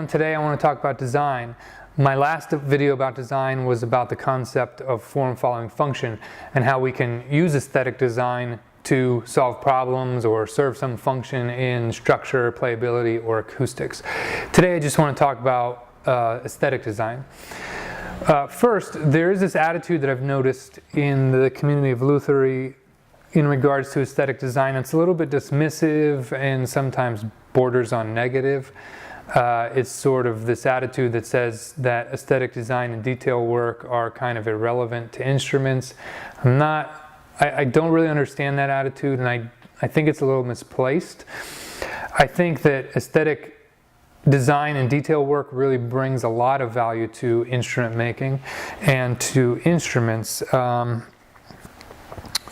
and today I want to talk about design. My last video about design was about the concept of form following function and how we can use aesthetic design to solve problems or serve some function in structure, playability, or acoustics. Today I just want to talk about aesthetic design. First, there is this attitude that I've noticed in the community of Lutherie in regards to aesthetic design. It's a little bit dismissive and sometimes borders on negative. It's sort of this attitude that says that aesthetic design and detail work are kind of irrelevant to instruments. I don't really understand that attitude, and I think it's a little misplaced. I think that aesthetic design and detail work really brings a lot of value to instrument making and to instruments.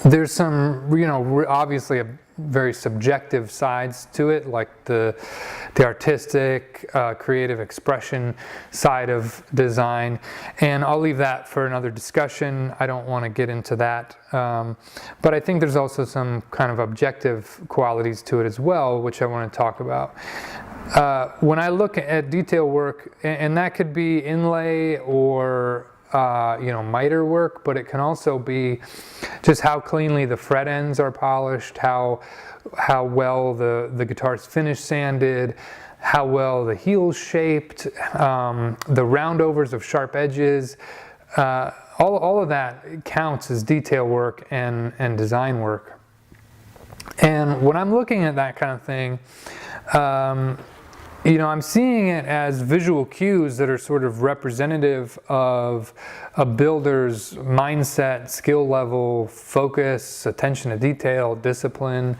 There's some, obviously a very subjective sides to it, like the artistic, creative expression side of design, and I'll leave that for another discussion. I don't want to get into that, but I think there's also some kind of objective qualities to it as well, which I want to talk about. When I look at detail work, and that could be inlay or miter work, but it can also be just how cleanly the fret ends are polished, how well the guitar's finish sanded, how well the heel's shaped, the roundovers of sharp edges, all of that counts as detail work and design work. And when I'm looking at that kind of thing, I'm seeing it as visual cues that are sort of representative of a builder's mindset, skill level, focus, attention to detail, discipline.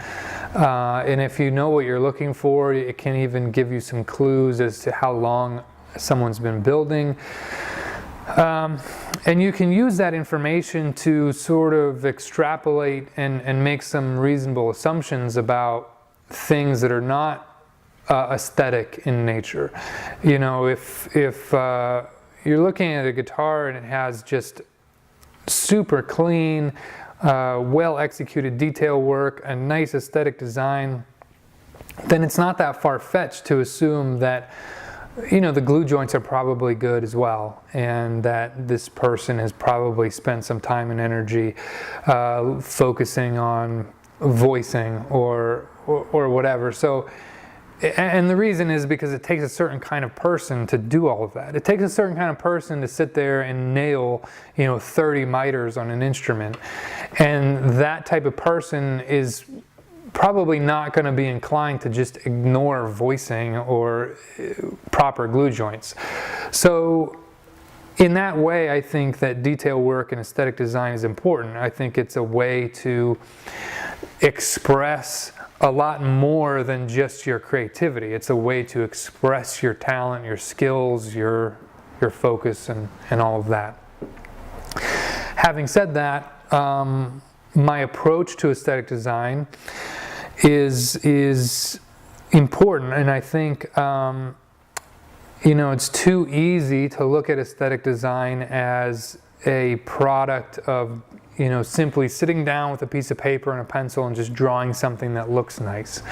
And if you know what you're looking for, it can even give you some clues as to how long someone's been building. And you can use that information to sort of extrapolate and make some reasonable assumptions about things that are not aesthetic in nature. If you're looking at a guitar and it has just super clean, well executed detail work, a nice aesthetic design, then it's not that far-fetched to assume that the glue joints are probably good as well, and that this person has probably spent some time and energy focusing on voicing or whatever. So, and the reason is because it takes a certain kind of person to do all of that. It takes a certain kind of person to sit there and nail, 30 miters on an instrument. And that type of person is probably not going to be inclined to just ignore voicing or proper glue joints. So in that way, I think that detail work and aesthetic design is important. I think it's a way to express a lot more than just your creativity. It's a way to express your talent, your skills, your focus, and all of that. Having said that, my approach to aesthetic design is important, and I think it's too easy to look at aesthetic design as a product of simply sitting down with a piece of paper and a pencil and just drawing something that looks nice.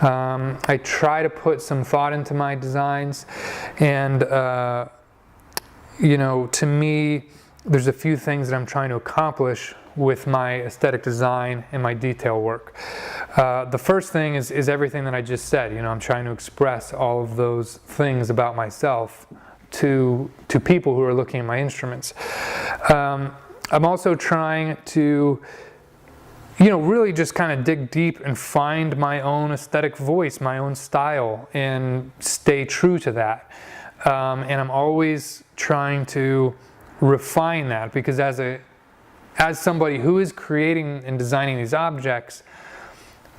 I try to put some thought into my designs, and to me, there's a few things that I'm trying to accomplish with my aesthetic design and my detail work. The first thing is everything that I just said. I'm trying to express all of those things about myself to people who are looking at my instruments. I'm also trying to, really just kind of dig deep and find my own aesthetic voice, my own style, and stay true to that. And I'm always trying to refine that, because as somebody who is creating and designing these objects,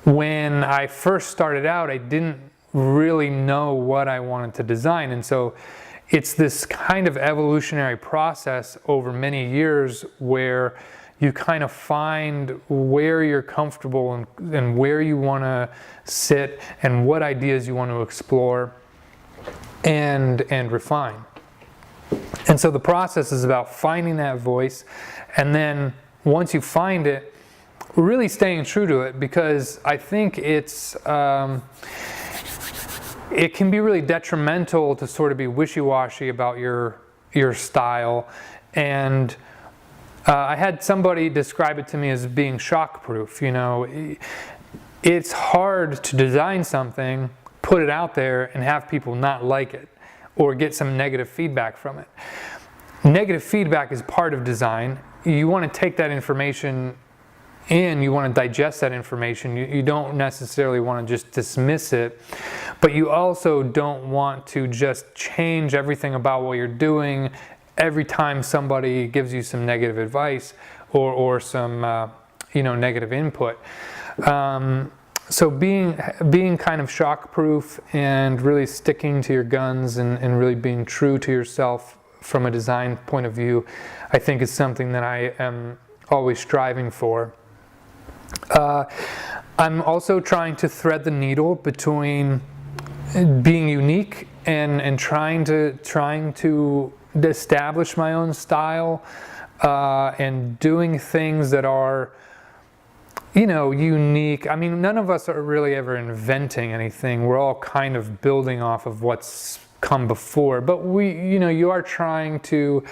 when I first started out, I didn't really know what I wanted to design. And so it's this kind of evolutionary process over many years where you kind of find where you're comfortable and where you want to sit and what ideas you want to explore and refine. And so the process is about finding that voice, and then once you find it, really staying true to it, because I think it's it can be really detrimental to sort of be wishy-washy about your style. And I had somebody describe it to me as being shock-proof. You know, it's hard to design something, put it out there, and have people not like it or get some negative feedback from it. Negative feedback is part of design. You want to take that information in, you want to digest that information. You don't necessarily want to just dismiss it, but you also don't want to just change everything about what you're doing every time somebody gives you some negative advice or some negative input. So being kind of shock-proof and really sticking to your guns and really being true to yourself from a design point of view, I think is something that I am always striving for. I'm also trying to thread the needle between being unique and trying to establish my own style and doing things that are, unique. I mean, none of us are really ever inventing anything. We're all kind of building off of what's come before, but you are trying to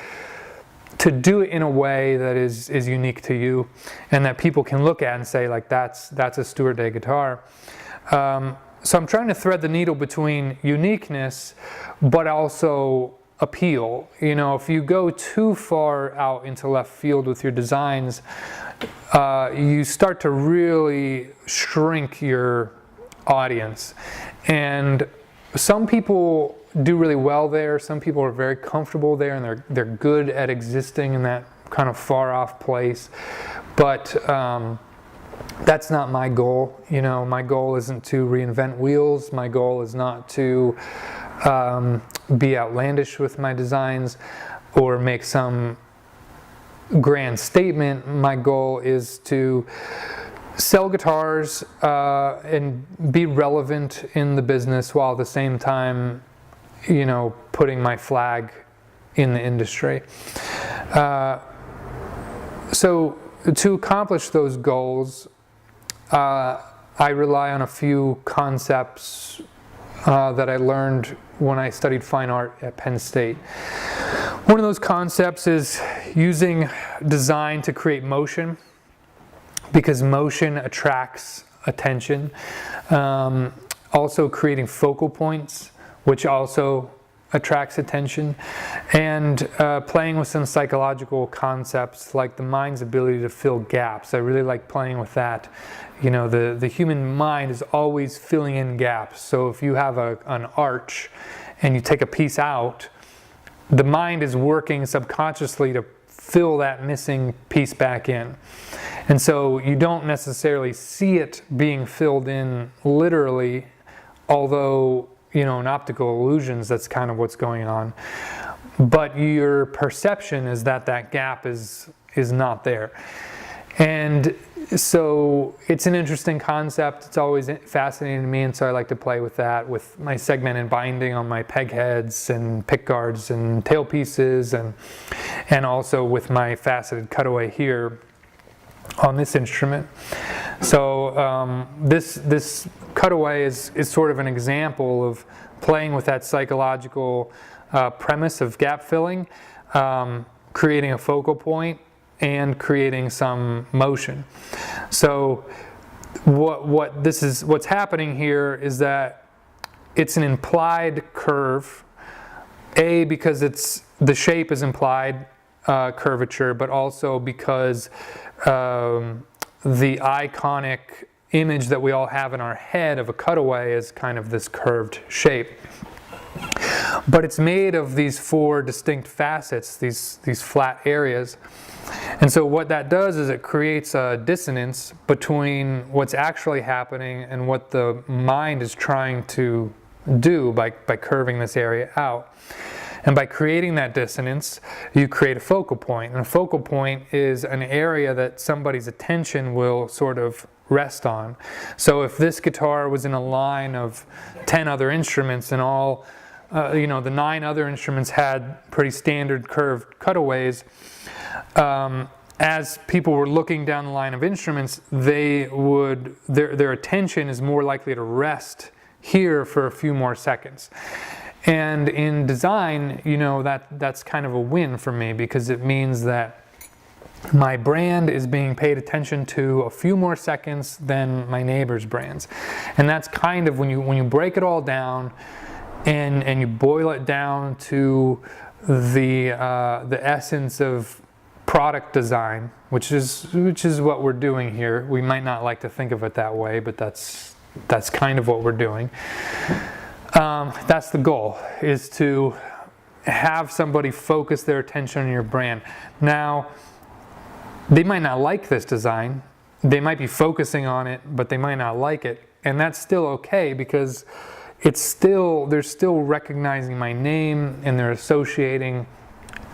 do it in a way that is unique to you and that people can look at and say, like, that's a Stuart Day guitar. So I'm trying to thread the needle between uniqueness but also appeal. If you go too far out into left field with your designs, you start to really shrink your audience. And some people do really well there. Some people are very comfortable there, and they're good at existing in that kind of far off place. But that's not my goal. My goal isn't to reinvent wheels. My goal is not to be outlandish with my designs or make some grand statement. My goal is to sell guitars and be relevant in the business while at the same time, putting my flag in the industry. So to accomplish those goals, I rely on a few concepts that I learned when I studied fine art at Penn State. One of those concepts is using design to create motion, because motion attracts attention. Also creating focal points, which also attracts attention, and playing with some psychological concepts like the mind's ability to fill gaps. I really like playing with that. The human mind is always filling in gaps. So if you have an arch and you take a piece out, the mind is working subconsciously to fill that missing piece back in. And so you don't necessarily see it being filled in literally, although in optical illusions, that's kind of what's going on. But your perception is that gap is not there. And so it's an interesting concept. It's always fascinating to me, and so I like to play with that, with my segmented binding on my peg heads and pick guards and tailpieces, and also with my faceted cutaway here on this instrument. So this cutaway is sort of an example of playing with that psychological premise of gap filling, creating a focal point, and creating some motion. So what's happening here is that it's an implied curve, because the shape is implied curvature, but also because the iconic image that we all have in our head of a cutaway is kind of this curved shape. But it's made of these four distinct facets, these flat areas. And so what that does is it creates a dissonance between what's actually happening and what the mind is trying to do by curving this area out. And by creating that dissonance, you create a focal point. And a focal point is an area that somebody's attention will sort of rest on. So if this guitar was in a line of 10 other instruments and all, the 9 other instruments had pretty standard curved cutaways, as people were looking down the line of instruments, their attention is more likely to rest here for a few more seconds. And in design, you know, that's kind of a win for me, because it means that my brand is being paid attention to a few more seconds than my neighbor's brands. And that's kind of when you break it all down and you boil it down to the essence of product design, which is what we're doing here. We might not like to think of it that way, but that's kind of what we're doing. That's the goal, is to have somebody focus their attention on your brand. Now, they might not like this design, they might be focusing on it, but they might not like it, and that's still okay, because they're still recognizing my name, and they're associating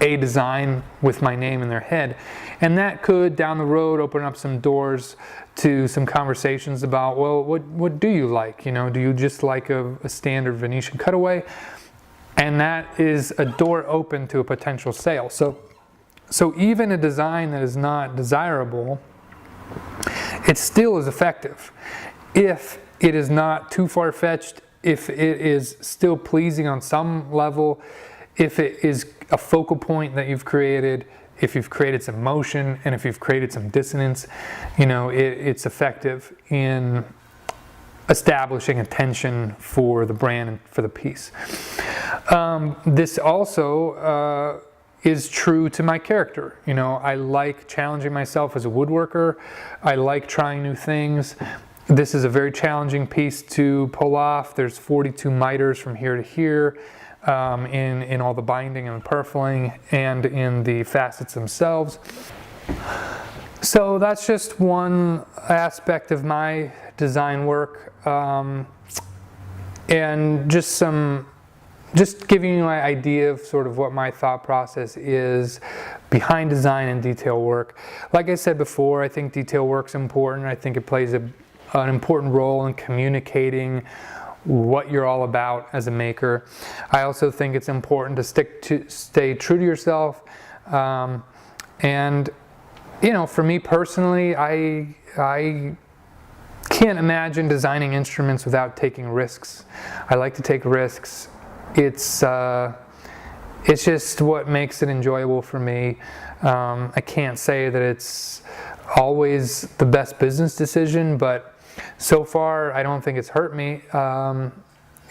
a design with my name in their head. And that could, down the road, open up some doors to some conversations about, well, what do you like? You know, do you just like a standard Venetian cutaway? And that is a door open to a potential sale. So even a design that is not desirable, it still is effective if it is not too far-fetched, if it is still pleasing on some level, if it is a focal point that you've created, if you've created some motion, and if you've created some dissonance. You know, it's effective in establishing attention for the brand and for the piece. This also is true to my character. You know, I like challenging myself as a woodworker. I like trying new things. This is a very challenging piece to pull off. There's 42 miters from here to here, in all the binding and the purfling and in the facets themselves. So that's just one aspect of my design work, and just giving you an idea of sort of what my thought process is behind design and detail work. Like I said before, I think detail work's important. I think it plays an important role in communicating what you're all about as a maker. I also think it's important to stay true to yourself. And you know, for me personally, I can't imagine designing instruments without taking risks. I like to take risks. It's just what makes it enjoyable for me. I can't say that it's always the best business decision, but so far I don't think it's hurt me.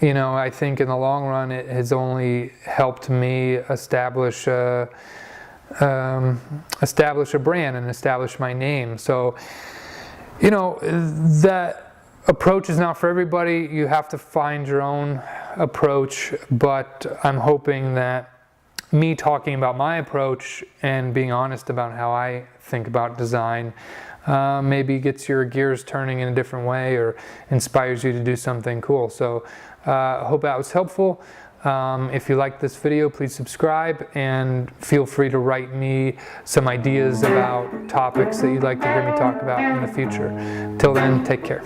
You know, I think in the long run it has only helped me establish a brand and establish my name. So, you know, that approach is not for everybody. You have to find your own approach, but I'm hoping that me talking about my approach and being honest about how I think about design maybe gets your gears turning in a different way or inspires you to do something cool. So I hope that was helpful. If you liked this video, please subscribe and feel free to write me some ideas about topics that you'd like to hear me talk about in the future. Till then, take care.